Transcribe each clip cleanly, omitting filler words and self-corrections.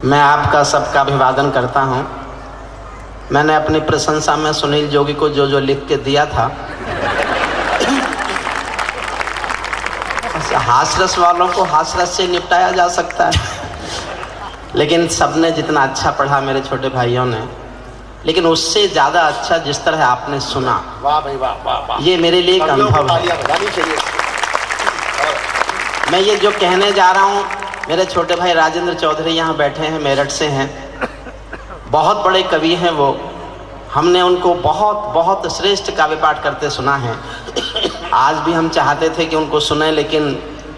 मैं आपका सबका अभिवादन करता हूं। मैंने अपनी प्रशंसा में सुनील जोगी को जो जो लिख के दिया था, हासरस वालों को हासरस से निपटाया जा सकता है, लेकिन सबने जितना अच्छा पढ़ा मेरे छोटे भाइयों ने, लेकिन उससे ज़्यादा अच्छा जिस तरह आपने सुना, वाह भाई वाह वाह वाह, ये मेरे लिए एक अनुभव है। मैं ये जो कहने जा रहा हूँ, मेरे छोटे भाई राजेंद्र चौधरी यहाँ बैठे हैं, मेरठ से हैं, बहुत बड़े कवि हैं वो। हमने उनको बहुत बहुत श्रेष्ठ काव्य पाठ करते सुना है। आज भी हम चाहते थे कि उनको सुने, लेकिन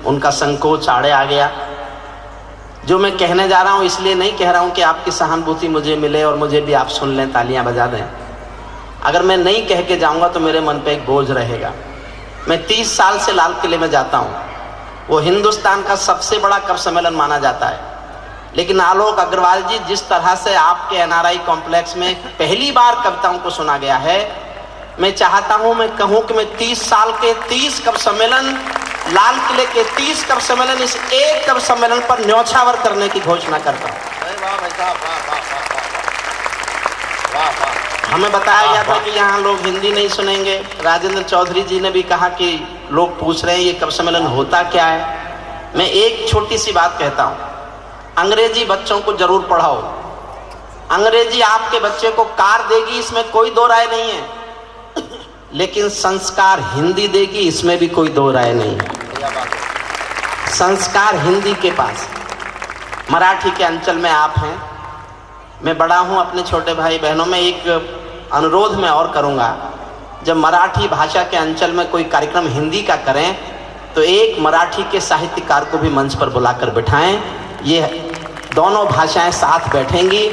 उनका संकोच आड़े आ गया। जो मैं कहने जा रहा हूँ इसलिए नहीं कह रहा हूँ कि आपकी सहानुभूति मुझे मिले और मुझे भी आप सुन लें, तालियां बजा दें। अगर मैं नहीं कह के जाऊँगा तो मेरे मन पे एक बोझ रहेगा। मैं 30 साल से लाल किले में जाता हूँ। वो हिंदुस्तान का सबसे बड़ा कवि सम्मेलन माना जाता है, लेकिन आलोक अग्रवाल जी, जिस तरह से आपके एनआरआई कॉम्प्लेक्स में पहली बार कविताओं को सुना गया है, मैं चाहता हूं मैं कहूं कि मैं 30 साल के 30 कवि सम्मेलन, लाल किले के 30 कवि सम्मेलन, इस एक कवि सम्मेलन पर न्यौछावर करने की घोषणा करता हूं। हमें बताया गया था कि यहाँ लोग हिंदी नहीं सुनेंगे। राजेंद्र चौधरी जी ने भी कहा कि लोग पूछ रहे हैं ये कवि सम्मेलन होता क्या है। मैं एक छोटी सी बात कहता हूँ, अंग्रेजी बच्चों को जरूर पढ़ाओ। अंग्रेजी आपके बच्चे को कार देगी, इसमें कोई दो राय नहीं है, लेकिन संस्कार हिंदी देगी, इसमें भी कोई दो राय नहीं है। संस्कार हिंदी के पास। मराठी के अंचल में आप हैं, मैं बड़ा हूं अपने छोटे भाई बहनों में। एक अनुरोध मैं और करूंगा, जब मराठी भाषा के अंचल में कोई कार्यक्रम हिंदी का करें तो एक मराठी के साहित्यकार को भी मंच पर बुलाकर बिठाएं। ये दोनों भाषाएं साथ बैठेंगी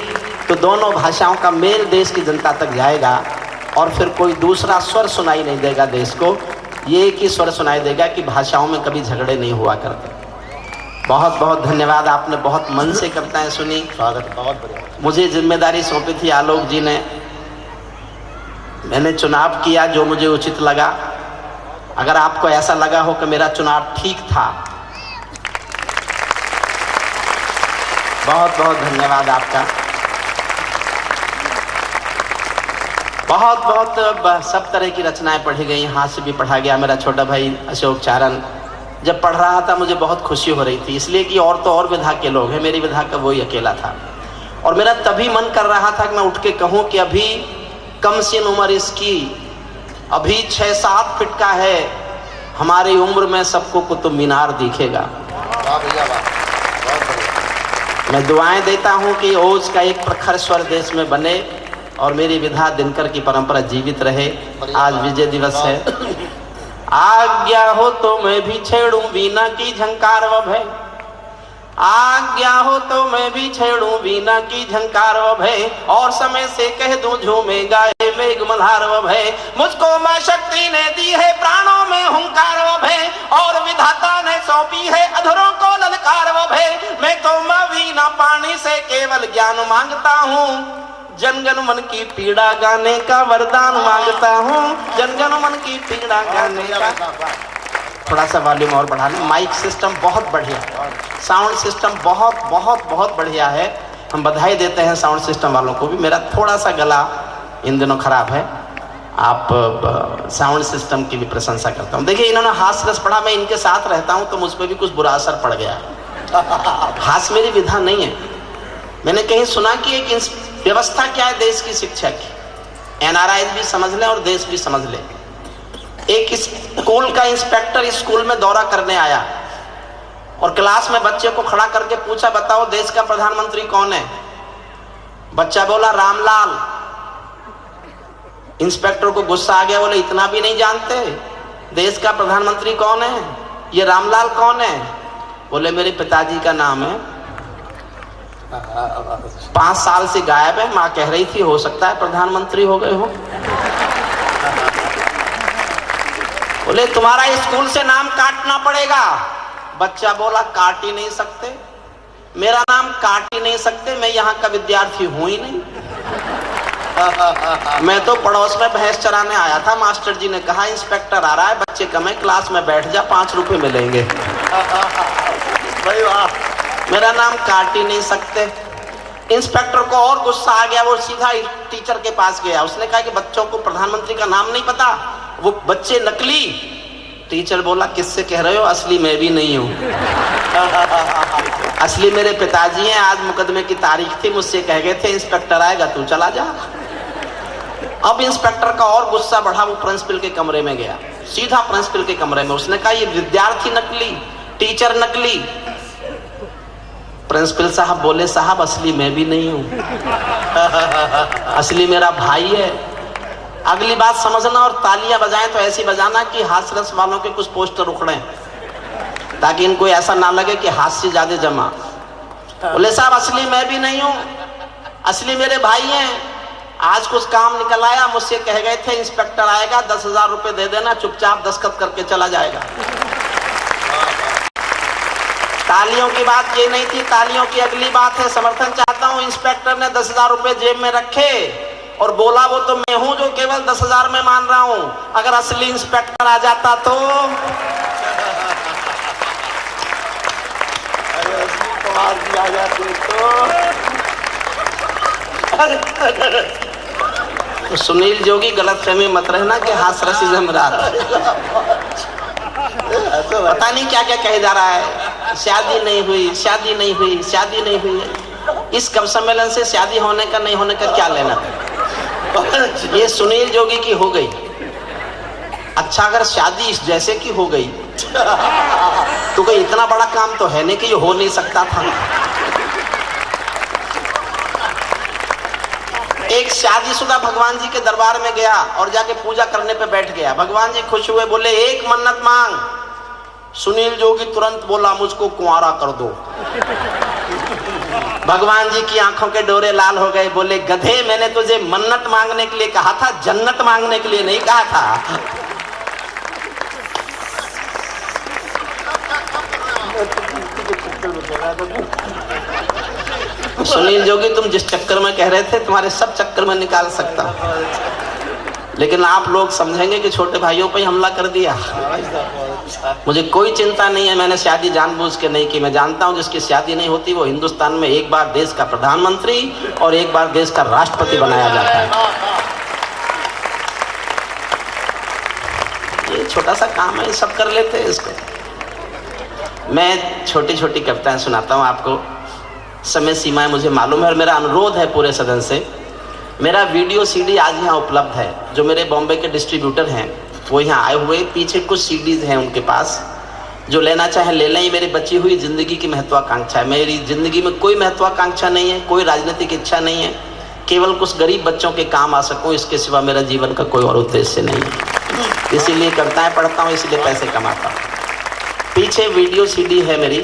तो दोनों भाषाओं का मेल देश की जनता तक जाएगा और फिर कोई दूसरा स्वर सुनाई नहीं देगा देश को। ये एक ही स्वर सुनाई देगा कि भाषाओं में कभी झगड़े नहीं हुआ करते। बहुत बहुत धन्यवाद, आपने बहुत मन से कविताएं सुनी। स्वागत, बहुत बढ़िया। मुझे जिम्मेदारी सौंपी थी आलोक जी ने, मैंने चुनाव किया जो मुझे उचित लगा। अगर आपको ऐसा लगा हो कि मेरा चुनाव ठीक था, बहुत बहुत धन्यवाद आपका। बहुत बहुत सब तरह की रचनाएं पढ़ी गई, हाथ से भी पढ़ा गया। मेरा छोटा भाई अशोक चारण जब पढ़ रहा था मुझे बहुत खुशी हो रही थी, इसलिए कि और तो और विधा के लोग हैं, मेरी विधा का वही अकेला था। और मेरा तभी मन कर रहा था कि मैं उठ के कहूँ कि अभी कम सीन उम्र इसकी, अभी 6-7 फीट का है, हमारी उम्र में सबको कुतुब मीनार दिखेगा। मैं दुआएं देता हूं कि ओज का एक प्रखर स्वर देश में बने और मेरी विधा दिनकर की परंपरा जीवित रहे। आज विजय दिवस है। आज्ञा हो तो मैं भी छेड़ूं वीणा की झंकार व भय, आज्ञा हो तो मैं भी छेड़ूं वीणा की झंकार व भय, और समय से कह दूं झूमे गाए मेघ मल्हार व भय। मुझको मां शक्ति ने दी है प्राणों में हुंकार व भय, और विधाता ने सौंपी है अधरों को ललकार व भय। मैं तो मां वीणा पानी से केवल ज्ञान मांगता हूँ, जनगण मन की पीड़ा गाने का वरदान मांगता हूँ, जनगण मन की पीड़ा गाने का। थोड़ा सा वॉल्यूम और बढ़ा लें। माइक सिस्टम बहुत बढ़िया, साउंड सिस्टम बहुत बहुत बहुत बढ़िया है। हम बधाई देते हैं साउंड सिस्टम वालों को भी। मेरा थोड़ा सा गला इन दिनों खराब है, आप साउंड सिस्टम की भी प्रशंसा करता हूँ। देखिए, इन्होंने हास्यरस पढ़ा, मैं इनके साथ रहता हूँ तो मुझ पर भी कुछ बुरा असर पड़ गया है। हास्य मेरी विधा नहीं है। मैंने कहीं सुना कि एक व्यवस्था क्या है देश की शिक्षा की, एनआरआई भी समझ लें और देश भी समझ लें। एक स्कूल का इंस्पेक्टर स्कूल में दौरा करने आया और क्लास में बच्चे को खड़ा करके पूछा, बताओ देश का प्रधानमंत्री कौन है? बच्चा बोला रामलाल। इंस्पेक्टर को गुस्सा आ गया, बोले इतना भी नहीं जानते देश का प्रधानमंत्री कौन है? ये रामलाल कौन है? बोले मेरे पिताजी का नाम है, 5 साल से गायब है, माँ कह रही थी हो सकता है प्रधानमंत्री हो गए हो। बोले तुम्हारा स्कूल से नाम काटना पड़ेगा। बच्चा बोला काट ही नहीं सकते, मेरा नाम काट ही नहीं सकते, मैं यहाँ का विद्यार्थी हूं ही नहीं। मैं तो पड़ोस में भैंस चराने आया था, मास्टर जी ने कहा इंस्पेक्टर आ रहा है, बच्चे कम है, क्लास में बैठ जा, 5 रुपए मिलेंगे। मेरा नाम काट ही नहीं सकते। इंस्पेक्टर को और गुस्सा आ गया, वो सीधा टीचर के पास गया। उसने कहा कि बच्चों को प्रधानमंत्री का नाम नहीं पता, वो बच्चे नकली। टीचर बोला किससे कह रहे हो, असली मैं भी नहीं हूं, असली मेरे पिताजी हैं। आज मुकदमे की तारीख थी, मुझसे कह गए थे इंस्पेक्टर आएगा तू चला जा। अब इंस्पेक्टर का और गुस्सा बढ़ा, वो प्रिंसिपल के कमरे में गया, सीधा प्रिंसिपल के कमरे में। उसने कहा ये विद्यार्थी नकली, टीचर नकली। प्रिंसिपल साहब बोले साहब असली मैं भी नहीं हूं, असली मेरा भाई है। अगली बात समझना, और तालियां बजाएं तो ऐसी बजाना कि हास्यरस वालों के कुछ पोस्टर उखड़े, ताकि इनको ऐसा ना लगे कि हास्य ज्यादा जमा। बोले साहब असली मैं भी नहीं हूं, असली मेरे भाई हैं। आज कुछ काम निकल आया, मुझसे कह गए थे इंस्पेक्टर आएगा 10,000 रुपए दे देना, चुपचाप दस्तखत करके चला जाएगा। तालियों की बात ये नहीं थी, तालियों की अगली बात है। समर्थन चाहता हूं, इंस्पेक्टर ने 10,000 रुपए जेब में रखे और बोला वो तो मैं हूं जो केवल 10,000 में मान रहा हूं, अगर असली इंस्पेक्टर आ जाता तो कुमार जी आ जाते तो सुनील जोगी गलतफहमी मत रहना कि हास्यरसी जमरात, पता नहीं क्या क्या कहे जा रहा है। शादी नहीं हुई, शादी नहीं हुई, शादी नहीं हुई। इस कवि सम्मेलन से शादी होने का नहीं होने का क्या लेना। ये सुनील जोगी की हो गई। अच्छा अगर शादी इस जैसे की हो गई तो कोई इतना बड़ा काम तो है नहीं कि ये हो नहीं सकता था। एक शादीशुदा भगवान जी के दरबार में गया और जाके पूजा करने पे बैठ गया। भगवान जी खुश हुए, बोले एक मन्नत मांग। सुनील जोगी तुरंत बोला मुझको कुंवारा कर दो। भगवान जी की आंखों के डोरे लाल हो गए, बोले गधे मैंने तुझे मन्नत मांगने के लिए कहा था, जन्नत मांगने के लिए नहीं कहा था। सुनील जोगी तुम जिस चक्कर में कह रहे थे तुम्हारे सब चक्कर में निकाल सकता, लेकिन आप लोग समझेंगे कि छोटे भाइयों पे हमला कर दिया। मुझे कोई चिंता नहीं है, मैंने शादी जानबूझ के नहीं की। मैं जानता हूं जिसकी शादी नहीं होती वो हिंदुस्तान में एक बार देश का प्रधानमंत्री और एक बार देश का राष्ट्रपति बनाया जाता है। ये छोटा सा काम है, सब कर लेते हैं इसको। मैं छोटी छोटी कविताएं सुनाता हूं आपको, समय सीमाएं मुझे मालूम है, और मेरा अनुरोध है पूरे सदन से, मेरा वीडियो सीडी आज यहाँ उपलब्ध है। जो मेरे बॉम्बे के डिस्ट्रीब्यूटर हैं वो यहाँ आए हुए, पीछे कुछ सीडीज हैं उनके पास, जो लेना चाहे ले लें। मेरी बची हुई जिंदगी की महत्वाकांक्षा है। मेरी जिंदगी में कोई महत्वाकांक्षा नहीं है, कोई राजनीतिक इच्छा नहीं है, केवल कुछ गरीब बच्चों के काम आ सकूं, इसके सिवा मेरा जीवन का कोई और उद्देश्य नहीं है। इसीलिए कविताएं पढ़ता हूँ, इसलिए पैसे कमाता हूँ। पीछे वीडियो सीडी है मेरी,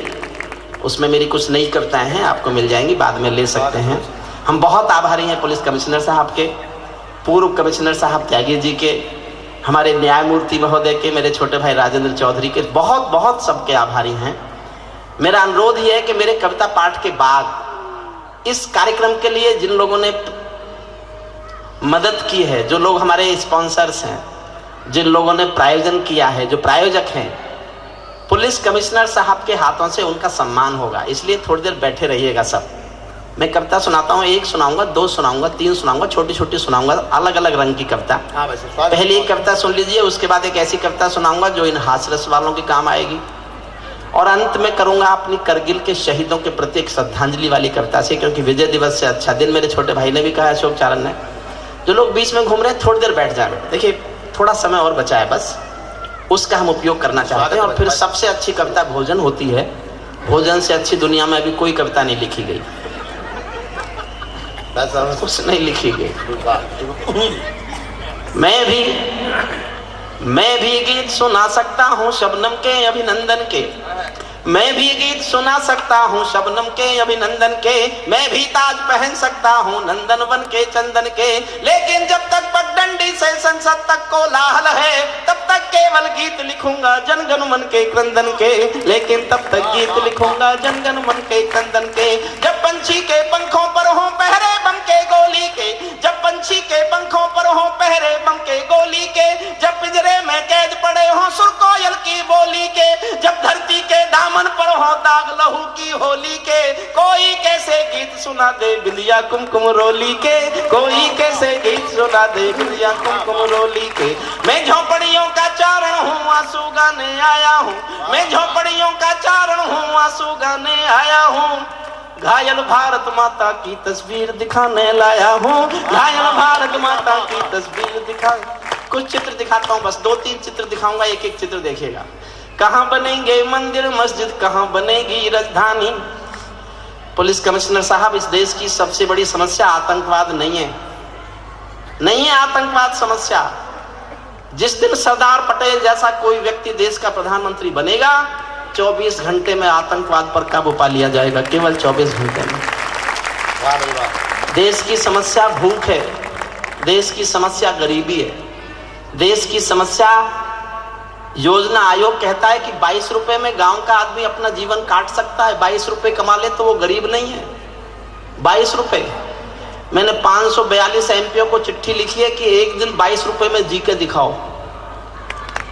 उसमें मेरी कुछ नई कविताएं हैं, आपको मिल जाएंगी, बाद में ले सकते हैं। हम बहुत आभारी हैं पुलिस कमिश्नर साहब के, पूर्व कमिश्नर साहब त्यागी जी के, हमारे न्यायमूर्ति महोदय के, मेरे छोटे भाई राजेंद्र चौधरी के, बहुत बहुत सबके आभारी हैं। मेरा अनुरोध ये है कि मेरे कविता पाठ के बाद इस कार्यक्रम के लिए जिन लोगों ने मदद की है, जो लोग हमारे स्पॉन्सर्स हैं, जिन लोगों ने प्रायोजन किया है, जो प्रायोजक हैं, पुलिस कमिश्नर साहब के हाथों से उनका सम्मान होगा। इसलिए थोड़ी देर बैठे रहिएगा सब। मैं कविता सुनाता हूँ, एक सुनाऊंगा, दो सुनाऊंगा, तीन सुनाऊंगा, छोटी छोटी सुनाऊंगा, अलग अलग रंग की कविता। पहली एक कविता सुन लीजिए, उसके बाद एक ऐसी कविता सुनाऊंगा जो इन हास्यरस वालों के काम आएगी, और अंत में करूंगा अपनी करगिल के शहीदों के प्रति एक श्रद्धांजलि वाली कविता से, क्योंकि विजय दिवस से अच्छा दिन, मेरे छोटे भाई ने भी कहा, अशोक चारण ने। जो लोग बीच में घूम रहे हैं थोड़ी देर बैठ जाए। देखिए थोड़ा समय और बचा है, बस उसका हम उपयोग करना चाहते हैं। और फिर सबसे अच्छी कविता भोजन होती है, भोजन से अच्छी दुनिया में अभी कोई कविता नहीं लिखी गई, कुछ नहीं लिखी गई। मैं भी गीत सुना सकता हूँ शबनम के अभिनंदन के, मैं भी गीत सुना सकता हूँ शबनम के अभिनंदन के, मैं भी ताज पहन सकता हूँ नंदन वन के चंदन के, लेकिन जब तक पगडंडी से संसद तक कोलाहल है तब तक केवल गीत लिखूंगा जनगण मन के क्रंदन के, लेकिन तब तक गीत लिखूंगा जनगण मन के क्रंदन के। जब पंछी के पंखों पर हो पहरे बम के गोली के, जब पंछी के पंखों पर हो पहरे बम के गोली के, जब पिंजरे में कैद पड़े हो सुर कोयल की बोली के, जब धरती के दामन पर हो दाग लहू की होली के, कोई कैसे गीत सुना दे बिलिया कुमकुम रोली के, कोई कैसे गीत सुना दे बिलिया कुमकुम रोली के। मैं झोपड़ियों का चारण हूँ आंसू गाने आया हूँ, मैं झोपड़ियों का चारण हूँ आंसू गाने आया हूँ। घायल भारत माता की तस्वीर दिखाने लाया हूँ, घायल भारत माता की तस्वीर दिखा। कुछ चित्र दिखाता हूँ, बस 2-3 चित्र दिखाऊंगा, एक एक चित्र देखिएगा। कहाँ बनेंगे मंदिर मस्जिद, कहाँ बनेगी राजधानी। पुलिस कमिश्नर साहब, इस देश की सबसे बड़ी समस्या आतंकवाद नहीं है, नहीं है आतंकवाद समस्या। जिस दिन सरदार पटेल जैसा कोई व्यक्ति देश का प्रधानमंत्री बनेगा, 24 घंटे में आतंकवाद पर काबू पा लिया जाएगा, केवल 24 घंटे में। देश की समस्या भूख है, देश की समस्या गरीबी है, देश की समस्या, योजना आयोग कहता है कि 22 रुपए में गांव का आदमी अपना जीवन काट सकता है। 22 रुपए कमा ले तो वो गरीब नहीं है। 22 रुपए। मैंने 542 एमपीओ को चिट्ठी लिखी है कि एक दिन 22 रुपए में जी के दिखाओ,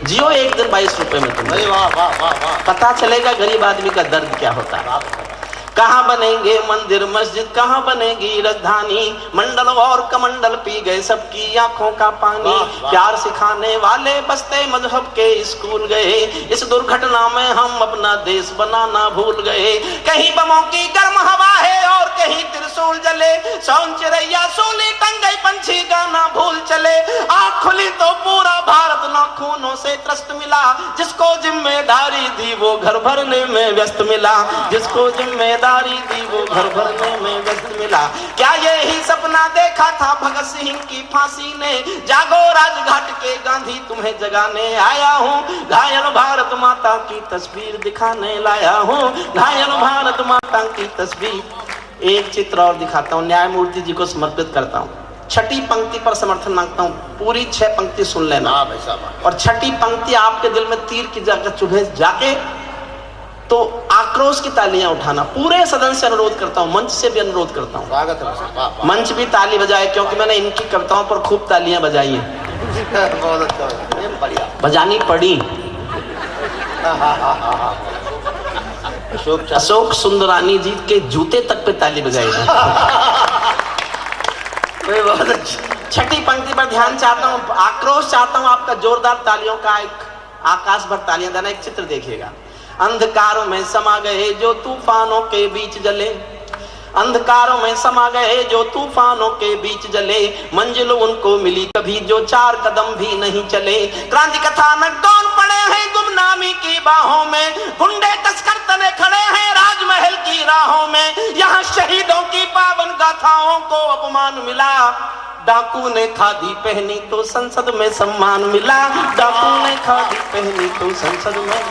जियो एक दिन 22 रुपए में तुम। वाह वाह वाह वाह। पता चलेगा गरीब आदमी का दर्द क्या होता है। कहाँ बनेंगे मंदिर मस्जिद, कहाँ बनेगी राजधानी। मंडल और कमंडल पी गए सबकी आंखों का पानी। प्यार सिखाने वाले बसते मजहब के स्कूल गए, इस दुर्घटना में हम अपना देश बनाना भूल गए। कहीं बमों की गर्म हवा है और कहीं त्रिशूल जले, सौन चिड़ैया सोली टंग गई पंछी गाना भूल चले। आँख खुली तो पूरा भारत नाखूनों से त्रस्त मिला, जिसको जिम्मेदारी दी वो घर भरने में व्यस्त मिला, जिसको जिम्मेदारी दी वो घर भरने में व्यस्त मिला। क्या यही सपना देखा था भगत सिंह की फांसी ने, जागो राजघाट के गांधी तुम्हें जगाने आया हूँ। घायल भारत माता की तस्वीर दिखाने लाया हूँ, घायल भारत माता की तस्वीर। एक चित्र और दिखाता हूँ, न्यायमूर्ति जी को समर्पित करता हूँ। छठी पंक्ति पर समर्थन मांगता हूँ, पूरी 6 पंक्ति सुन लेना, और छठी पंक्ति आपके दिल में तीर की जगह चुभे जाके तो आक्रोश की तालियां उठाना। पूरे सदन से अनुरोध करता हूं, मंच से भी अनुरोध करता हूं, स्वागत है, मंच भी ताली बजाए, क्योंकि मैंने इनकी कविताओं पर खूब तालियां बजाई हैं। बहुत अच्छा, बजानी पड़ी। अशोक सुंदरानी जी के जूते तक पे ताली बजाई। बहुत अच्छा। छठी पंक्ति पर ध्यान चाहता हूँ, आक्रोश चाहता हूँ आपका, जोरदार तालियों का एक आकाश भर तालियां देना। एक चित्र देखिएगा। अंधकारों में समा गए जो तूफानों के बीच जले, अंधकारों में समा गए जो तूफानों के बीच जले, मंजिल उनको मिली कभी जो 4 कदम भी नहीं चले। क्रांति कथानक कौन पड़े हैं गुमनामी की बाहों में, गुंडे तस्कर तने खड़े हैं राजमहल की राहों में। यहाँ शहीदों की पावन गाथाओं को अपमान मिला, डाकू ने खादी पहनी तो संसद में सम्मान मिला। डाकू ने खादी पहनी तो संसद में,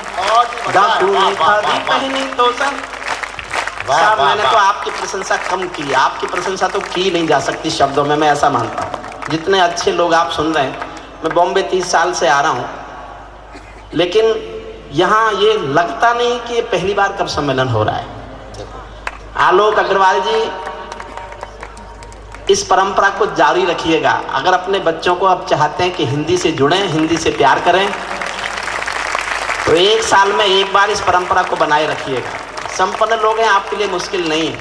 डाकू ने खादी पहनी तो साहब, मैंने तो आपकी प्रशंसा कम की, आपकी प्रशंसा तो की नहीं जा सकती शब्दों में, मैं ऐसा मानता हूँ। जितने अच्छे लोग आप सुन रहे हैं, मैं बॉम्बे 30 साल से आ रहा हूँ, लेकिन यहाँ ये लगता नहीं कि ये पहली बार कब सम्मेलन हो रहा है। आलोक अग्रवाल जी, इस परंपरा को जारी रखिएगा। अगर अपने बच्चों को आप चाहते हैं कि हिंदी से जुड़ें, हिंदी से प्यार करें, तो 1 साल में 1 बार इस परंपरा को बनाए रखिएगा। संपन्न लोग हैं, आपके लिए मुश्किल नहीं है,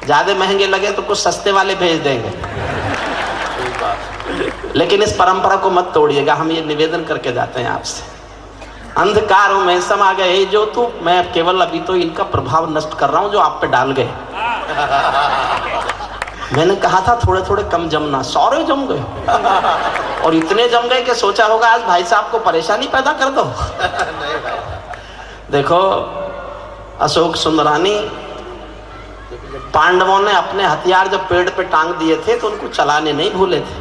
ज्यादा महंगे लगे तो कुछ सस्ते वाले भेज देंगे, लेकिन इस परंपरा को मत तोड़िएगा। हम ये निवेदन करके जाते हैं आपसे। अंधकारों में समा गए जो तू, मैं केवल अभी तो इनका प्रभाव नष्ट कर रहा हूं जो आप पे डाल गए। मैंने कहा था थोड़े थोड़े कम जमना, सारे जम गए, और इतने जम गए कि सोचा होगा आज भाई साहब को परेशानी पैदा कर दो। देखो, अशोक सुंदरानी, पांडवों ने अपने हथियार जब पेड़ पे टांग दिए थे तो उनको चलाने नहीं भूले थे।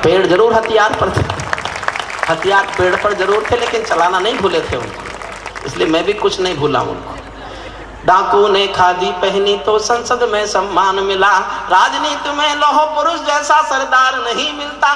पेड़ जरूर हथियार पर थे, हथियार पेड़ पर जरूर थे, लेकिन चलाना नहीं भूले थे उनको, इसलिए मैं भी कुछ नहीं भूला उनको। डाकू ने खादी पहनी तो संसद में सम्मान मिला, राजनीति में लौह पुरुष जैसा सरदार नहीं मिलता,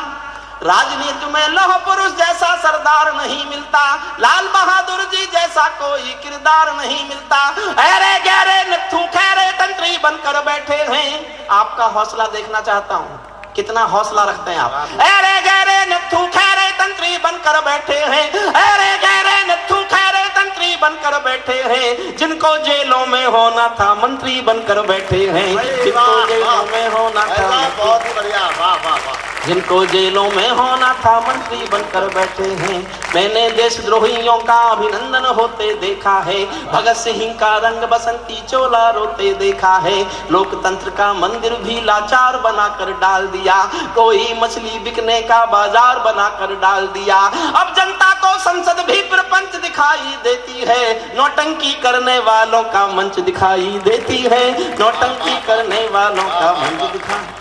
राजनीति में लौह पुरुष जैसा सरदार नहीं मिलता, लाल बहादुर जी जैसा कोई किरदार नहीं मिलता। अरे गहरे नथु खैरे तंत्री बनकर बैठे हैं, आपका हौसला देखना चाहता हूँ, कितना हौसला रखते हैं आप। अरे गहरे नथु खैरे तंत्री बनकर बैठे हैं, अरे गहरे नथु खैरे तंत्री बनकर बैठे हैं, जिनको जेलों में होना था मंत्री बनकर बैठे हैं, जिनको जेलों में होना था, बहुत ही बढ़िया, वाह वाह वाह, जिनको जेलों में होना था मंत्री बनकर बैठे हैं। मैंने देशद्रोहियों का अभिनंदन होते देखा है, भगत सिंह का रंग बसंती चोला रोते देखा है, लोकतंत्र का मंदिर भी लाचार बनाकर डाल दिया, कोई मछली बिकने का बाजार बनाकर डाल दिया। अब जनता को संसद भी प्रपंच दिखाई देती है, नौटंकी करने वालों का मंच दिखाई देती है, नौटंकी करने वालों का मंच दिखाई।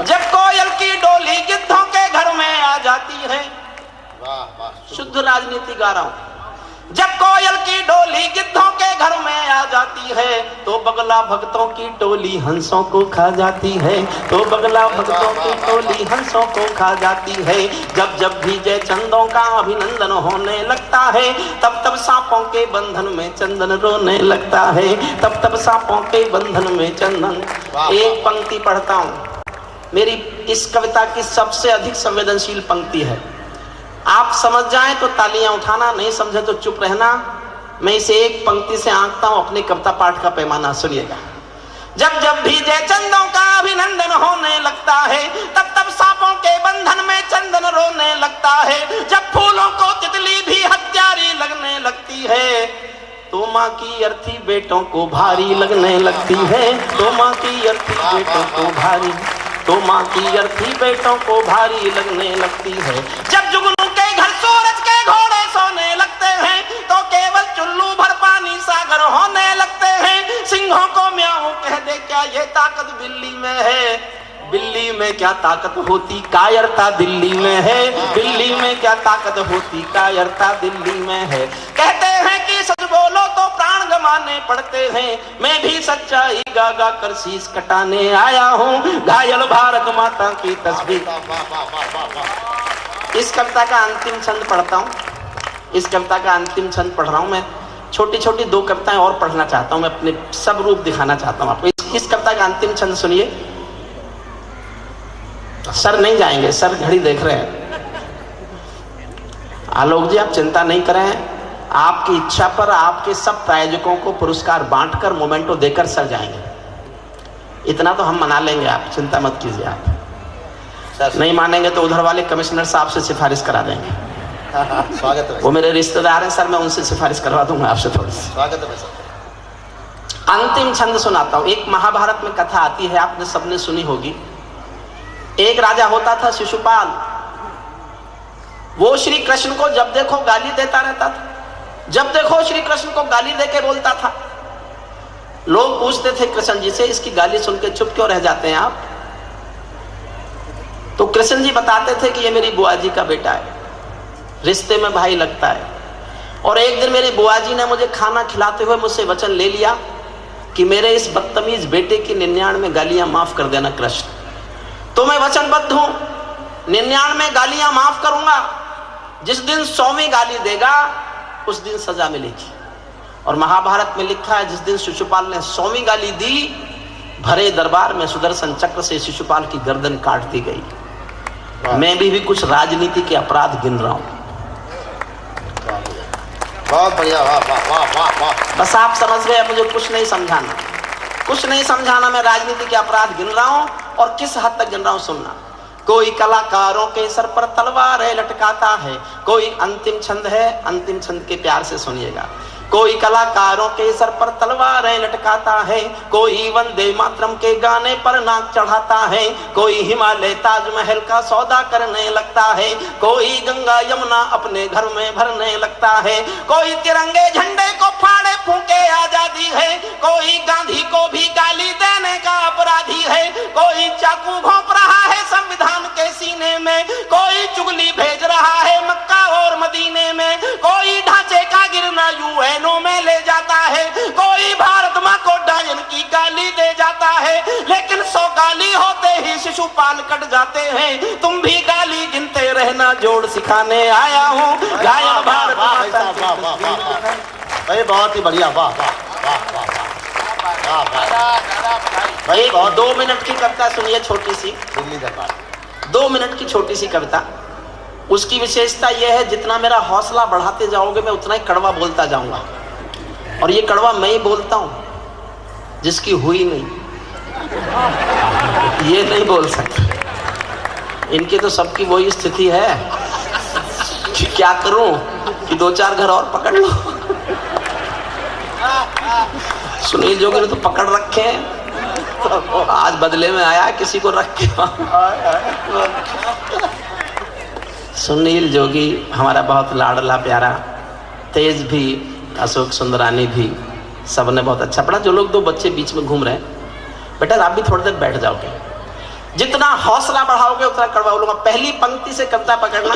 जब कोयल की डोली गिद्धों के घर में आ जाती है, वाह वाह, शुद्ध राजनीति गा रहा हूं, जब कोयल की डोली गिद्धों के घर में आ जाती है, तो बगला भक्तों की टोली हंसों को खा जाती है, तो बगला भक्तों की टोली हंसों को खा जाती है। जब जब भी जय चंदों का अभिनंदन होने लगता है, तब तब सांपों के बंधन में चंदन रोने लगता है, तब तब सांपों के बंधन में चंदन। एक पंक्ति पढ़ता हूं, मेरी इस कविता की सबसे अधिक संवेदनशील पंक्ति है, आप समझ जाएं तो तालियां उठाना, नहीं समझे तो चुप रहना। मैं इसे एक पंक्ति से आंकता हूं, अपनी कविता पाठ का पैमाना सुनिएगा। जब जब भी जय चंदों का अभिनंदन होने लगता है, तब तब सांपों के बंधन में चंदन रोने लगता है, जब फूलों को तितली भी हत्यारी लगने लगती है, तो माँ की अर्थी बेटों को भारी लगने लगती है, तो माँ की अर्थी बेटों को भारी, तो माँ की अर्थी बेटों को भारी लगने लगती है। जब जुगनू के घर सूरज के घोड़े सोने लगते हैं, तो केवल चुल्लू भर पानी सागर होने लगते हैं। सिंहों को म्याऊं कह दे, क्या ये ताकत बिल्ली में है, बिल्ली में क्या ताकत होती, कायरता दिल्ली में है, बिल्ली में क्या ताकत होती, कायरता दिल्ली में है। कहते हैं कि सच बोलो तो प्राण गंवाने पड़ते हैं, मैं भी सच्चाई गा गा कर शीश कटाने आया हूँ, घायल भारत माता की तस्वीर। इस कविता का अंतिम छंद पढ़ता हूँ, इस कविता का अंतिम छंद पढ़ रहा हूँ मैं। छोटी छोटी दो कविताएं और पढ़ना चाहता हूँ, मैं अपने सब रूप दिखाना चाहता हूँ आपको। इस कविता का अंतिम छंद सुनिए। सर नहीं जाएंगे, सर घड़ी देख रहे हैं। आलोक जी आप चिंता नहीं करें, आपकी इच्छा पर आपके सब प्रायोजकों को पुरस्कार बांटकर मोमेंटो देकर सर जाएंगे, इतना तो हम मना लेंगे, आप चिंता मत कीजिए। आप नहीं मानेंगे तो उधर वाले कमिश्नर साहब से सिफारिश करा देंगे। स्वागत है, वो मेरे रिश्तेदार हैं सर, मैं उनसे सिफारिश करवा दूंगा आपसे थोड़ी सी। स्वागत है सर। अंतिम छंद सुनाता हूं। एक महाभारत में कथा आती है, आपने सबने सुनी होगी। एक राजा होता था शिशुपाल, वो श्री कृष्ण को जब देखो गाली देता रहता था, जब देखो श्री कृष्ण को गाली देके बोलता था। लोग पूछते थे कृष्ण जी से, इसकी गाली सुन के चुप क्यों रह जाते हैं आप? तो कृष्ण जी बताते थे कि ये मेरी बुआ जी का बेटा है, रिश्ते में भाई लगता है। और एक दिन मेरी बुआ जी ने मुझे खाना खिलाते हुए मुझसे वचन ले लिया कि मेरे इस बदतमीज बेटे की 99 गालियां माफ कर देना कृष्ण। तो मैं वचनबद्ध हूं, 99 गालियां माफ करूंगा, जिस दिन 100वीं गाली देगा उस दिन सजा मिलेगी। और महाभारत में लिखा है, जिस दिन शिशुपाल ने 100वीं गाली दी, भरे दरबार में सुदर्शन चक्र से शिशुपाल की गर्दन काट दी गई। मैं भी कुछ राजनीति के अपराध गिन रहा हूं। बहुत बढ़िया, वाह वाह वाह वाह वाह। बस आप समझ गए, मुझे कुछ नहीं समझाना, कुछ नहीं समझाना। मैं राजनीति के अपराध गिन रहा हूं, और किस हद तक गिन रहा हूं सुनना। कोई कलाकारों के सर पर तलवार लटकाता है, कोई अंतिम छंद है, अंतिम छंद के प्यार से सुनिएगा। कोई कलाकारों के सर पर तलवारें लटकाता है, कोई वंदे मातरम के गाने पर नाक चढ़ाता है, कोई हिमालय ताजमहल का सौदा करने लगता है, कोई गंगा यमुना अपने घर में भरने लगता है, कोई तिरंगे झंडे को फाड़े फूंके आजादी है, कोई गांधी को भी गाली देने का अपराधी है, कोई चाकू घोंप रहा है संविधान के सीने में, कोई चुगली भेज रहा है मक्का और मदीने में, कोई ढांचे का गिरना यूएनओ में ले जाता है, कोई भारत माँ को डायन की गाली दे जाता है, लेकिन 100 गाली होते ही शिशुपाल कट जाते हैं। तुम भी गाली गिनते रहना, जोड़ सिखाने आया हूँ, गायन भारत माता की। भाई बहुत ही बढ़िया, वाह वाह वाह वाह वाह वाह। भाई बहुत 2 मिनट की कविता सुनिए, छोटी सी, दिल्ली दरबार 2 मिनट की छोटी सी कविता। उसकी विशेषता यह है, जितना मेरा हौसला बढ़ाते जाओगे मैं उतना ही कड़वा बोलता जाऊंगा। और ये कड़वा मैं ही बोलता हूं, जिसकी हुई नहीं ये नहीं बोल सकते। इनकी तो सबकी वही स्थिति है कि क्या करूं कि 2-4 घर और पकड़ लो। सुनील जोगी ने तो पकड़ रखे हैं, आज बदले में आया किसी को रख के। सुनील जोगी हमारा बहुत लाडला प्यारा, तेज भी, अशोक सुंदरानी भी, सबने बहुत अच्छा पढ़ा। जो लोग 2 बच्चे बीच में घूम रहे हैं, बेटा आप भी थोड़ी देर बैठ जाओगे। जितना हौसला बढ़ाओगे उतना कड़वा बोलूंगा। पहली पंक्ति से कविता पकड़ना।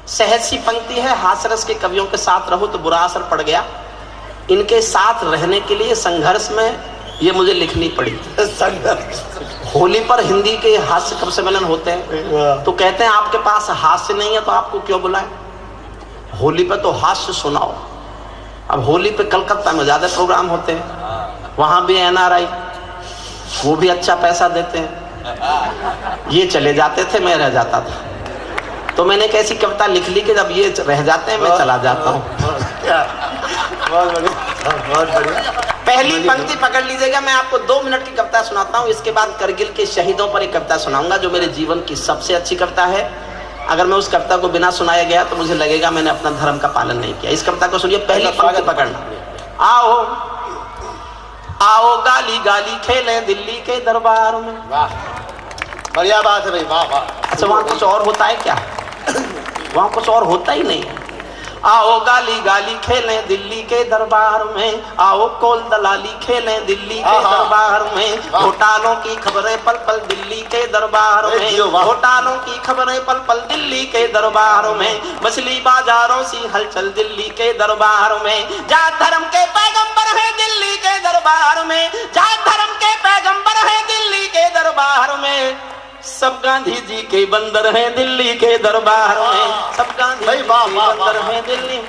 सहज सी पंक्ति है, हास्यरस के कवियों के साथ रहो तो बुरा असर पड़ गया। इनके साथ रहने के लिए संघर्ष में ये मुझे लिखनी पड़ी। होली पर हिंदी के हास्य कवि सम्मेलन होते हैं, तो कहते हैं आपके पास हास्य नहीं है तो आपको क्यों बुलाएं, होली पर तो हास्य सुनाओ। अब होली पे कलकत्ता में ज्यादा प्रोग्राम होते हैं, वहां भी NRI, वो भी अच्छा पैसा देते हैं। ये चले जाते थे, मैं रह जाता था। तो मैंने एक ऐसी कविता लिख ली कि जब ये रह जाते हैं मैं चला जाता हूँ। बहुत बढ़िया। पहली पंक्ति पकड़ लीजिएगा। मैं आपको 2 मिनट की कविता सुनाता हूँ, इसके बाद करगिल के शहीदों पर एक कविता सुनाऊंगा जो मेरे जीवन की सबसे अच्छी कविता है। अगर मैं उस कविता को बिना सुनाया गया तो मुझे लगेगा मैंने अपना धर्म का पालन नहीं किया। इस कविता को सुनिए, पहली पंक्ति पकड़ना। आओ आओ गाली गाली खेले दिल्ली के दरबार में। वाह, बढ़िया बात है भाई, वाह वाह। अच्छा, वहां कुछ और होता है क्या? वहां कुछ और होता ही नहीं है। आओ गाली गाली खेलें दिल्ली के दरबार में, आओ कोल दलाली खेलें दिल्ली के दरबार में, घोटालों की खबरें पल पल दिल्ली के दरबार में, घोटालों की खबरें पल पल दिल्ली के दरबार में, मछली बाजारों सी हलचल दिल्ली के दरबार में, जात धर्म के पैगंबर है दिल्ली के दरबार में, जात धर्म के पैगंबर है दिल्ली के दरबार में, सब गांधी जी के बंदर हैं दिल्ली के दरबार में, सब गांधी जी के बंदर हैं दिल्ली,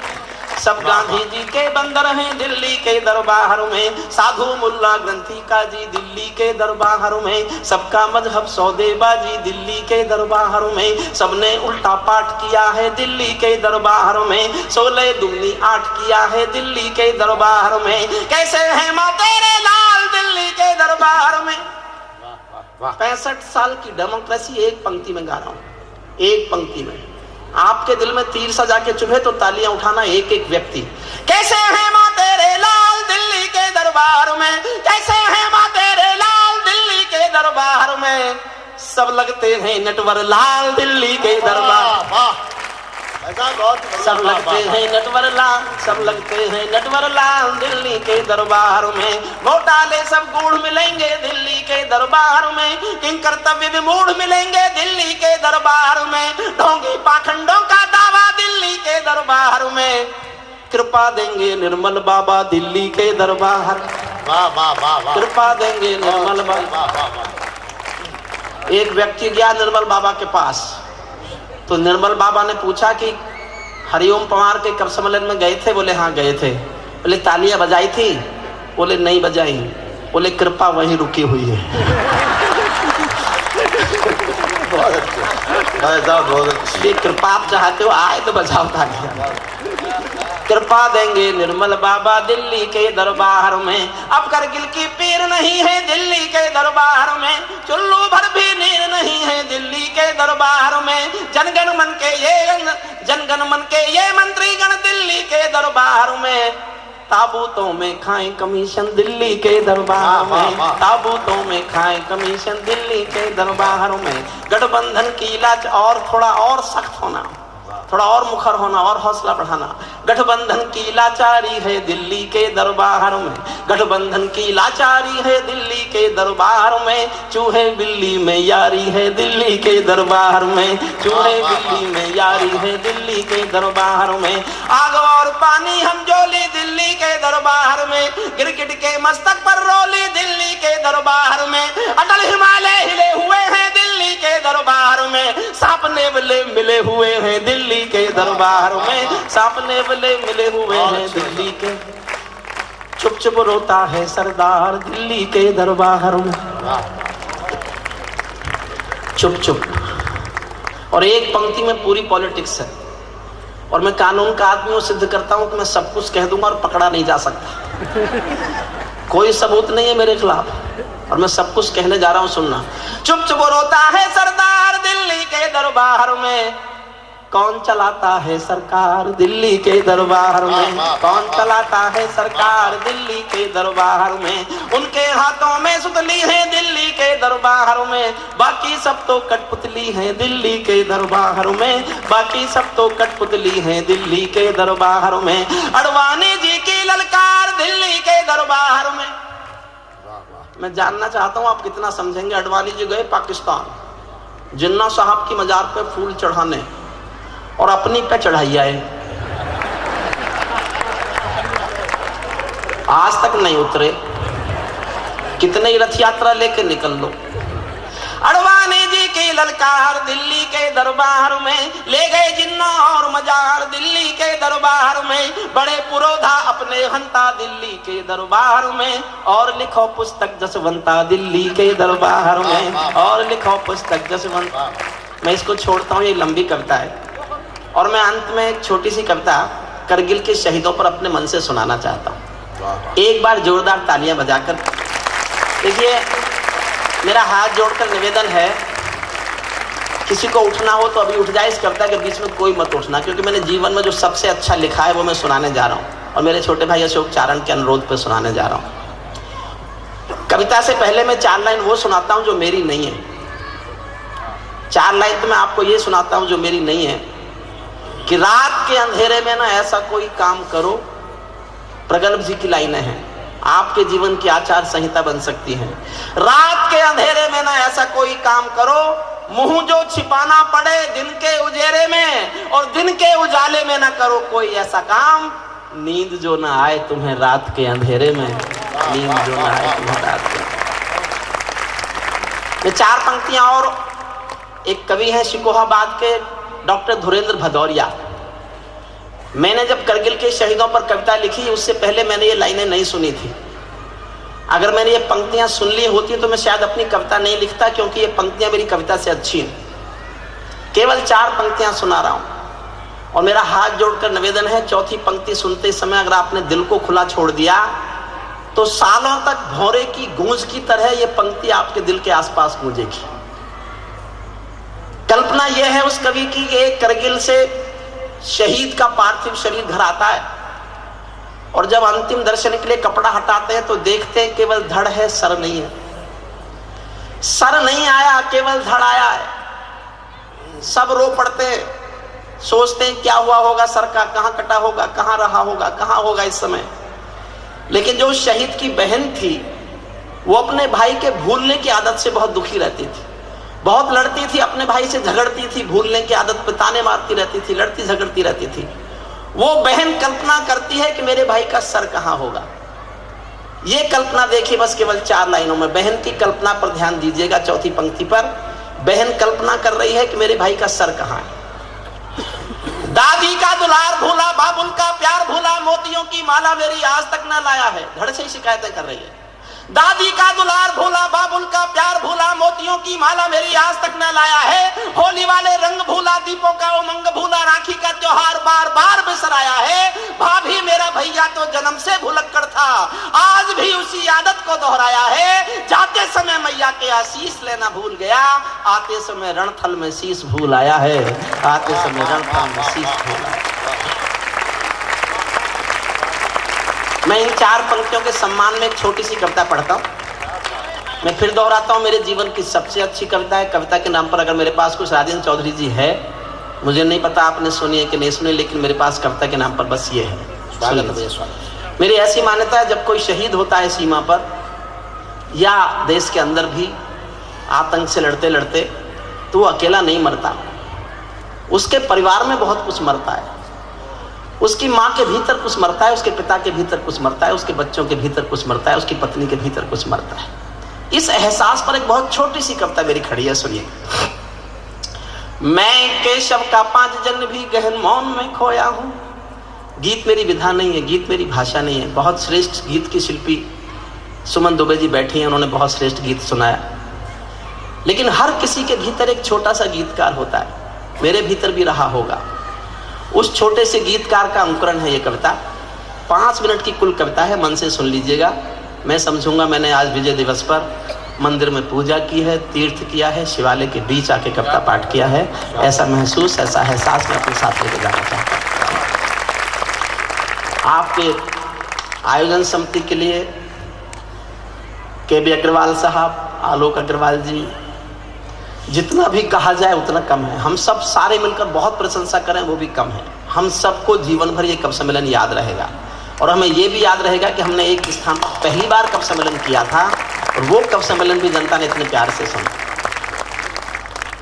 सब गांधी जी के बंदर हैं दिल्ली के दरबार में, साधु मुल्ला ग्रंथी का जी दिल्ली के दरबार में, सबका मजहब सौदेबाजी दिल्ली के दरबार में, सबने उल्टा पाठ किया है दिल्ली के दरबार में, 16 दूनी 8 किया है दिल्ली के दरबार में, कैसे है माँ तेरे लाल दिल्ली के दरबार में। 65 साल की डेमोक्रेसी एक पंक्ति में गा रहा हूं, एक पंक्ति में। आपके दिल में तीर सजा के चुभे तो तालियां उठाना एक एक व्यक्ति। कैसे है माँ तेरे लाल दिल्ली के दरबार में, कैसे है माँ तेरे लाल दिल्ली के दरबार में, सब लगते हैं नटवर लाल दिल्ली के दरबार, सब लगते हैं नटवर लाल, सब लगते हैं नटवर लाल दिल्ली के दरबार में, घोटाले सब गूढ़ मिलेंगे दिल्ली के दरबार में, किंग कर्तव्य विमूढ़ मिलेंगे दिल्ली के दरबार में, ढोंगी पाखंडों का दावा दिल्ली के दरबार में, कृपा देंगे निर्मल बाबा दिल्ली के दरबार, वाह वाह वाह, कृपा देंगे निर्मल बाबा। एक व्यक्ति गया निर्मल बाबा के पास, तो निर्मल बाबा ने पूछा कि हरिओम पवार के कवि सम्मेलन में गए थे? बोले हाँ गए थे। बोले तालियां बजाई थी? बोले नहीं बजाई। बोले कृपा वहीं रुकी हुई है। ये कृपा आप चाहते हो आए तो बजाओ तालियां। कृपा देंगे निर्मल बाबा दिल्ली के दरबार में, अब करगिल की पीर नहीं है दिल्ली के दरबार में, चुल्लू भर भी नीर नहीं है दिल्ली के दरबार में, जनगण मन के ये मंत्री गण दिल्ली के दरबार में, ताबूतों में खाएं कमीशन दिल्ली के दरबार में, ताबूतों में खाएं कमीशन दिल्ली के दरबार में, गठबंधन की लाच और थोड़ा और सख्त होना, थोड़ा और मुखर होना और हौसला बढ़ाना, गठबंधन की लाचारी है दिल्ली के दरबार में, गठबंधन की लाचारी है दिल्ली के दरबार में, चूहे बिल्ली में यारी है दिल्ली के दरबार में, चूहे बिल्ली में यारी है दिल्ली के दरबार में, आग और पानी हम जोली दिल्ली के दरबार में, गिरगिट के मस्तक पर रोली दिल्ली के दरबार में, अटल हिमालय हिले हुए हैं दिल्ली के दरबार में, सांप नेवले मिले हुए हैं दिल्ली के दरबार में, सांप नेवले मिले हुए हैं दिल्ली के, चुप चुप रोता है सरदार दिल्ली के दरबार में, चुप चुप और एक पंक्ति में पूरी पॉलिटिक्स है, और मैं कानून का आदमी हूं, सिद्ध करता हूं कि मैं सब कुछ कह दूंगा और पकड़ा नहीं जा सकता। कोई सबूत नहीं है मेरे खिलाफ, और मैं सब कुछ कहने जा रहा हूं, सुनना। चुप चुप रोता है सरदार दिल्ली के दरबार में, कौन चलाता है सरकार दिल्ली के दरबार में, कौन चलाता है सरकार दिल्ली के दरबार में। उनके हाथों में सुतली है दिल्ली के दरबार में, बाकी सब तो कठपुतली है दिल्ली के दरबार में, बाकी सब तो कठपुतली है दिल्ली के दरबार में। अडवाणी जी की ललकार दिल्ली के दरबार में। मैं जानना चाहता हूं आप कितना समझेंगे। अडवाणी जी गए पाकिस्तान, जिन्ना साहब की मजार पे फूल चढ़ाने, और अपनी पे चढ़ाई आए, आज तक नहीं उतरे। कितने ही रथ यात्रा लेके निकल लो। अडवाणी जी की ललकार दिल्ली के दरबार में, ले गए जिन्ना और मजार दिल्ली के दरबार में। बड़े पुरोधा अपने हंता दिल्ली के दरबार में, और लिखो पुस्तक जसवंता दिल्ली के दरबार में, और लिखो पुस्तक जसवंता। मैं इसको छोड़ता हूँ, ये लंबी कविता है, और मैं अंत में एक छोटी सी कविता करगिल के शहीदों पर अपने मन से सुनाना चाहता हूँ। एक बार जोरदार तालियां बजाकर। देखिए, मेरा हाथ जोड़कर निवेदन है, किसी को उठना हो तो अभी उठ जाए। इस कविता के बीच में कोई मत उठना, क्योंकि मैंने जीवन में जो सबसे अच्छा लिखा है वो मैं सुनाने जा रहा हूँ, और मेरे छोटे भाई अशोक चारण के अनुरोध पर सुनाने जा रहा हूँ। कविता से पहले मैं 4 लाइन वो सुनाता हूँ जो मेरी नहीं है। 4 लाइन तो मैं आपको ये सुनाता हूँ जो मेरी नहीं है, कि रात के अंधेरे में ना ऐसा कोई काम करो। प्रगल्भ जी की लाइनें हैं, आपके जीवन की आचार संहिता बन सकती है। रात के अंधेरे में ना ऐसा कोई काम करो, मुंह जो छिपाना पड़े दिन के उजेरे में, और दिन के उजाले में ना करो कोई ऐसा काम, नींद जो ना आए तुम्हें रात के अंधेरे में, नींद जो ना आए तुम्हें रात के। ये 4 पंक्तियां। और एक कवि है शिकोहाबाद के डॉक्टर धुरेंद्र भदौरिया। मैंने जब करगिल के शहीदों पर कविता लिखी, उससे पहले मैंने ये लाइनें नहीं सुनी थी। अगर मैंने ये पंक्तियां सुन ली होती तो मैं शायद अपनी कविता नहीं लिखता, क्योंकि ये पंक्तियां मेरी कविता से अच्छी हैं। केवल 4 पंक्तियां सुना रहा हूं, और मेरा हाथ जोड़कर निवेदन है, चौथी पंक्ति सुनते समय अगर आपने दिल को खुला छोड़ दिया तो सालों तक भौरे की गूंज की तरह ये पंक्ति आपके दिल के आसपास गूंजेगी। कल्पना यह है उस कवि की कि एक करगिल से शहीद का पार्थिव शरीर घर आता है, और जब अंतिम दर्शन के लिए कपड़ा हटाते हैं तो देखते हैं केवल धड़ है, सर नहीं है। सर नहीं आया, केवल धड़ आया है। सब रो पड़ते हैं, सोचते हैं क्या हुआ होगा सर का, कहां कटा होगा, कहां रहा होगा, कहां होगा इस समय। लेकिन जो शहीद की बहन थी वो अपने भाई के भूलने की आदत से बहुत दुखी रहती थी, बहुत लड़ती थी, अपने भाई से झगड़ती थी, भूलने की आदत पे ताने मारती रहती थी, लड़ती झगड़ती रहती थी। वो बहन कल्पना करती है कि मेरे भाई का सर कहां होगा। ये कल्पना देखिए बस केवल 4 लाइनों में। बहन की कल्पना पर ध्यान दीजिएगा, चौथी पंक्ति पर। बहन कल्पना कर रही है कि मेरे भाई का सर कहां है। दादी का दुलार भूला, बाबुल का प्यार भूला, मोतियों की माला मेरी आज तक न लाया है। धड़ से ही शिकायतें कर रही है। दादी का दुलार भूला, बाबुल का प्यार भूला, मोतियों की माला मेरी आज तक न लाया है। होली वाले रंग भूला, दीपों का उमंग भूला, राखी का त्योहार बार बार बिसराया है। भाभी मेरा भैया तो जन्म से भुलक्कड़ था, आज भी उसी आदत को दोहराया है। जाते समय मैया के आशीष लेना भूल गया, आते समय रणथल में शीश भूल आया है। आते समय रणथल में शीश भूल आया। मैं इन 4 पंक्तियों के सम्मान में एक छोटी सी कविता पढ़ता हूँ। मैं फिर दोहराता हूँ, मेरे जीवन की सबसे अच्छी कविता है। कविता के नाम पर अगर मेरे पास कुछ राजेंद्र चौधरी जी है, मुझे नहीं पता आपने सुनी है कि नहीं सुनी, लेकिन मेरे पास कविता के नाम पर बस ये है। मेरी ऐसी मान्यता है, जब कोई शहीद होता है सीमा पर या देश के अंदर भी आतंक से लड़ते लड़ते, तो वो अकेला नहीं मरता, उसके परिवार में बहुत कुछ मरता है। उसकी माँ के भीतर कुछ मरता है, उसके पिता के भीतर कुछ मरता है, उसके बच्चों के भीतर कुछ मरता है, उसकी पत्नी के भीतर कुछ मरता है। इस एहसास पर एक बहुत छोटी सी कविता मेरी खड़ी है, सुनिए। मैं केशव का 5 जन्म भी गहन मौन में खोया हूँ। गीत मेरी विधा नहीं है, गीत मेरी भाषा नहीं है। बहुत श्रेष्ठ गीत की शिल्पी सुमन दुबे जी बैठी हैं, उन्होंने बहुत श्रेष्ठ गीत सुनाया। लेकिन हर किसी के भीतर एक छोटा सा गीतकार होता है। मेरे भीतर भी रहा होगा। उस छोटे से गीतकार का अंकुरण है ये कविता। 5 मिनट की कुल कविता है, मन से सुन लीजिएगा। मैं समझूंगा मैंने आज विजय दिवस पर मंदिर में पूजा की है, तीर्थ किया है, शिवालय के बीच आके कविता पाठ किया है। ऐसा महसूस, ऐसा एहसास मैं अपने साथ लेके जाना चाहता हूँ। आपके आयोजन समिति के लिए KB अग्रवाल साहब, आलोक अग्रवाल जी, जितना भी कहा जाए उतना कम है। हम सब सारे मिलकर बहुत प्रशंसा करें वो भी कम है। हम सबको जीवन भर ये कवि सम्मेलन याद रहेगा, और हमें ये भी याद रहेगा कि हमने एक स्थान पर पहली बार कवि सम्मेलन किया था, और वो कवि सम्मेलन भी जनता ने इतने प्यार से सुना।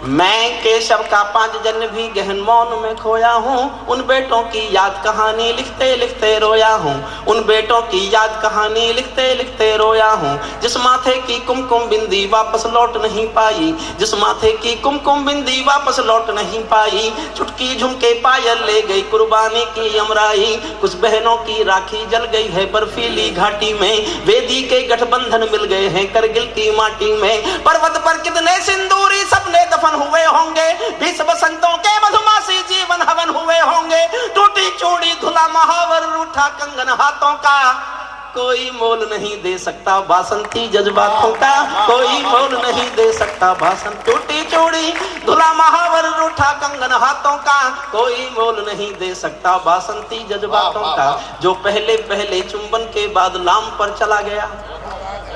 मैं केशव का 5 जन्म भी गहन मौन में खोया हूँ, उन बेटों की याद कहानी लिखते लिखते रोया हूँ, उन बेटों की याद कहानी लिखते लिखते रोया हूँ। जिस माथे की कुमकुम बिंदी वापस लौट नहीं पाई, जिस माथे की कुमकुम बिंदी वापस लौट नहीं पाई, चुटकी झुमके पायल ले गई कुर्बानी की अमराई। कुछ बहनों की राखी जल गई है बर्फीली घाटी में, वेदी के गठबंधन मिल गए हैं करगिल की माटी में। पर्वत पर कितने सिंदूरी सपने दफन हुए होंगे, 20 बसंतों के मधुमासी जीवन हवन हुए होंगे। टूटी चूड़ी धुला महावर रूठा कंगन हाथों का, कोई मोल नहीं दे सकता बासंती जज्बातों का, कोई मोल नहीं दे सकता बासन। टूटी चूड़ी धुला महावर रूठा कंगन हाथों का, कोई मोल नहीं दे सकता बासंती जज्बातों का। जो पहले पहले चुंबन के बाद लाम पर चला गया,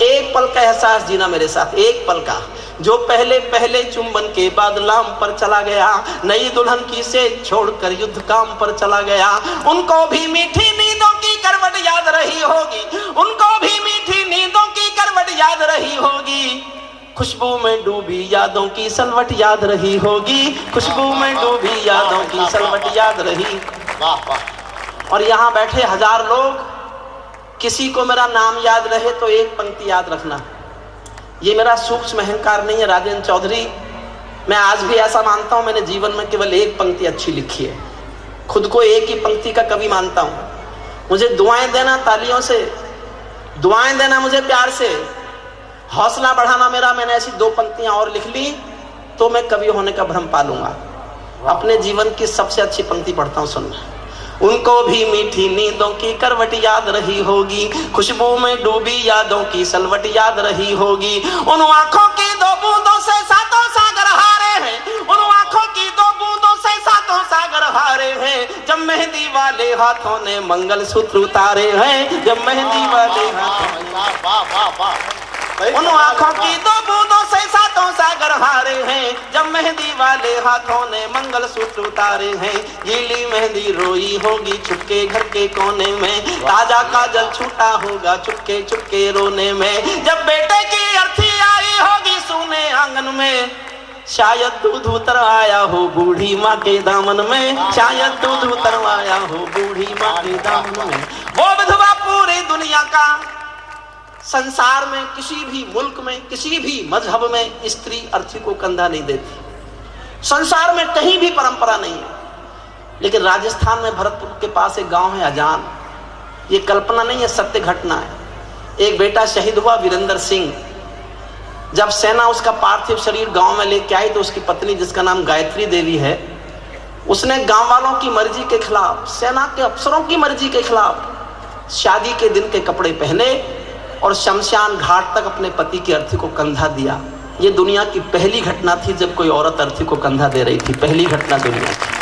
एक पल का एहसास जीना मेरे साथ, एक पल का। जो पहले पहले चुंबन के बाद लाम पर चला गया, नई दुल्हन की से छोड़कर युद्ध काम पर चला गया। उनको भी मीठी नींदों की करवट याद रही होगी, उनको भी मीठी नींदों की करवट याद रही होगी। खुशबू में डूबी यादों की सलवट याद रही होगी, खुशबू में डूबी यादों की सलवट याद रही। और यहाँ बैठे 1000 लोग, किसी को मेरा नाम याद रहे तो एक पंक्ति याद रखना। ये मेरा सूक्ष्म अहंकार नहीं है राजेंद्र चौधरी, मैं आज भी ऐसा मानता हूं, मैंने जीवन में केवल एक पंक्ति अच्छी लिखी है। खुद को एक ही पंक्ति का कवि मानता हूं। मुझे दुआएं देना तालियों से, दुआएं देना मुझे प्यार से, हौसला बढ़ाना मेरा। मैंने ऐसी 2 पंक्तियां और लिख ली तो मैं कवि होने का भ्रम पालूंगा। अपने जीवन की सबसे अच्छी पंक्ति पढ़ता हूं, सुनना। उनको भी मीठी नींदों की करवट याद रही होगी, खुशबू में डूबी यादों की सलवट याद रही होगी। उन आंखों की 2 बूंदों से 7 सागर हारे हैं, उन आंखों की 2 बूंदों से 7 सागर हारे हैं। जब मेहंदी वाले हाथों ने मंगलसूत्र उतारे हैं, जब मेहंदी वाले हाथों, उन आंखों की 2 बूंदों से 7 सागर हारे हैं। जब मेहंदी वाले हाथों ने मंगलसूत्र उतारे हैं। गीली मेहंदी रोई होगी चुपके घर के कोने में, ताजा काजल छूटा होगा चुपके चुपके रोने में। जब बेटे की अर्थी आई होगी सूने आंगन में, शायद दूध उतर आया हो बूढ़ी माँ के दामन में, शायद दूध उतर आया हो बूढ़ी माँ के दामन में। वो विधवा पूरी दुनिया का, संसार में किसी भी मुल्क में, किसी भी मजहब में स्त्री अर्थी को कंधा नहीं देती। संसार में कहीं भी परंपरा नहीं है। लेकिन राजस्थान में भरतपुर के पास एक गांव है अजान, ये कल्पना नहीं है, सत्य घटना है। एक बेटा शहीद हुआ वीरेंद्र सिंह। जब सेना उसका पार्थिव शरीर गांव में लेके आई तो उसकी पत्नी, जिसका नाम गायत्री देवी है, उसने गांव वालों की मर्जी के खिलाफ, सेना के अफसरों की मर्जी के खिलाफ शादी के दिन के कपड़े पहने और शमशान घाट तक अपने पति की अर्थी को कंधा दिया। ये दुनिया की पहली घटना थी जब कोई औरत अर्थी को कंधा दे रही थी, पहली घटना दुनिया की।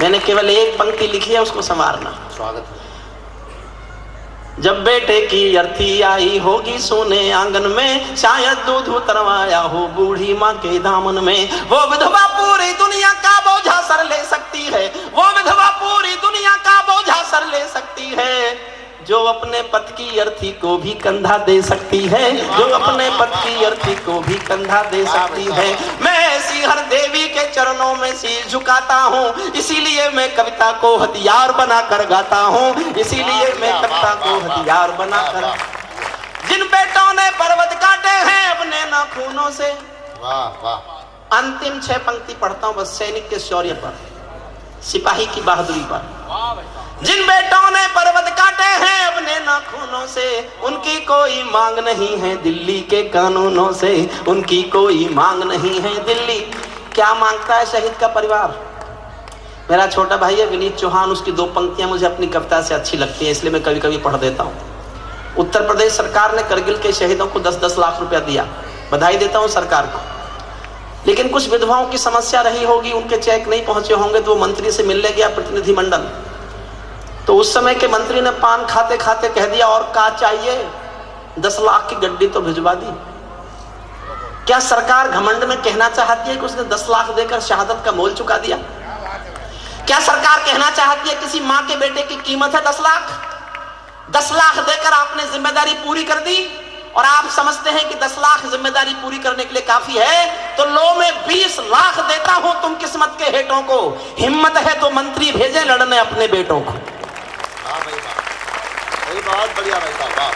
मैंने केवल एक पंक्ति लिखी है, उसको संवारना। स्वागत है। जब बेटे की अर्थी आई होगी सोने आंगन में, शायद दूध उतरवाया हो बूढ़ी माँ के दामन में। वो विधवा पूरी दुनिया का बोझा सर ले सकती है, वो विधवा पूरी दुनिया का बोझा सर ले सकती है। जो अपने पति की अर्थी को भी कंधा दे सकती है, जो अपने पति की अर्थी को भी कंधा दे सकती है। मैं ऐसी हर देवी के चरणों में सिर झुकाता हूँ, इसीलिए मैं कविता को हथियार बनाकर गाता हूँ, इसीलिए मैं कविता को हथियार बनाकर। जिन बेटों ने पर्वत काटे हैं अपने नाखूनों से। वाह वाह। अंतिम 6 पंक्ति पढ़ता हूँ बस, सैनिक के शौर्य पर, सिपाही की बहादुरी पर। जिन बेटों ने पर्वत काटे हैं अपने नाखूनों से, उनकी कोई मांग नहीं है दिल्ली के कानूनों से, उनकी कोई मांग नहीं है दिल्ली। क्या मांगता है शहीद का परिवार? मेरा छोटा भाई है विनीत चौहान, उसकी 2 पंक्तियां मुझे अपनी कविता से अच्छी लगती हैं, इसलिए मैं कभी कभी पढ़ देता हूं। उत्तर प्रदेश सरकार ने करगिल के शहीदों को 10-10 लाख रुपया दिया, बधाई देता हूं सरकार को। लेकिन कुछ विधवाओं की समस्या रही होगी, उनके चेक नहीं पहुंचे होंगे, तो वो मंत्री से मिलने गया प्रतिनिधिमंडल। तो उस समय के मंत्री ने पान खाते खाते कह दिया, और का चाहिए? 10 लाख की गड्डी तो भिजवा दी। क्या सरकार घमंड में कहना चाहती है कि उसने 10 लाख देकर शहादत का मोल चुका दिया? क्या सरकार कहना चाहती है किसी मां के बेटे की कीमत है 10 लाख? 10 लाख देकर आपने जिम्मेदारी पूरी कर दी, और आप समझते हैं कि 10 लाख जिम्मेदारी पूरी करने के लिए काफी है, तो लो में 20 लाख देता हूं तुम किस्मत के हेठों को। हिम्मत है तो मंत्री भेजे लड़ने अपने बेटों को। बहुत बढ़िया भाई साहब, वाह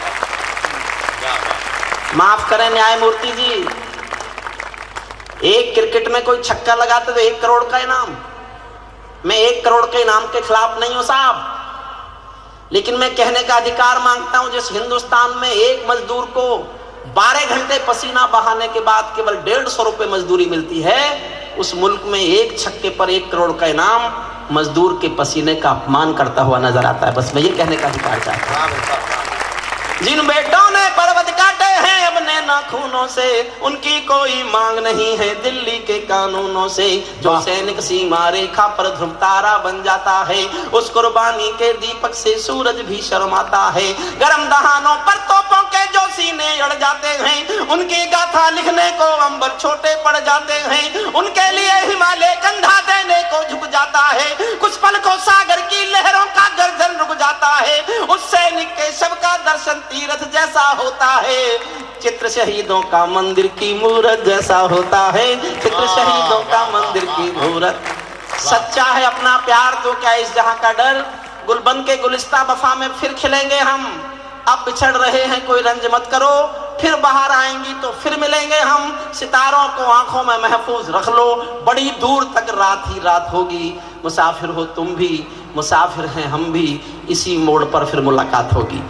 वाह। माफ करें न्यायमूर्ति जी, एक क्रिकेट में कोई छक्का लगाते तो 1 करोड़ का इनाम। मैं 1 करोड़ के इनाम के खिलाफ नहीं हूं साहब, लेकिन मैं कहने का अधिकार मांगता हूं, जिस हिंदुस्तान में एक मजदूर को 12 घंटे पसीना बहाने के बाद केवल 150 रुपए मजदूरी मिलती है, उस मुल्क में एक छक्के पर 1 करोड़ का इनाम मजदूर के पसीने का अपमान करता हुआ नजर आता है। बस मैं ये कहने का अधिकार चाहता हूं। जिन बेटों ने पर्वत काटे हैं अपने नाखूनों से, उनकी कोई मांग नहीं है दिल्ली के कानूनों से। जो सैनिक सीमा रेखा पर ध्रुव तारा बन जाता है, उस कुर्बानी के दीपक से सूरज भी शर्माता है। गरम दहानों पर तोपों के जो सीने अड़ जाते हैं, उनकी गाथा लिखने को अंबर छोटे पड़ जाते हैं। उनके लिए हिमालय कंधा देने को झुक जाता है, कुछ पल को सागर की लहरों का गर्जन रुक जाता है। उस सैनिक के शव का दर्शन तीर्थ जैसा होता है, चित्र शहीदों का मंदिर की मूरत जैसा होता है। चित्र शहीदों का मंदिर की मूरत। सच्चा है अपना प्यार तो क्या इस जहां का डर, गुलबन के गुलिस्ता वफा में फिर खिलेंगे हम। अब बिछड़ रहे हैं कोई रंज मत करो, फिर बाहर आएंगी तो फिर मिलेंगे हम। सितारों को आंखों में महफूज रख लो, बड़ी दूर तक रात ही रात होगी। मुसाफिर हो तुम भी, मुसाफिर हैं हम भी, इसी मोड़ पर फिर मुलाकात होगी।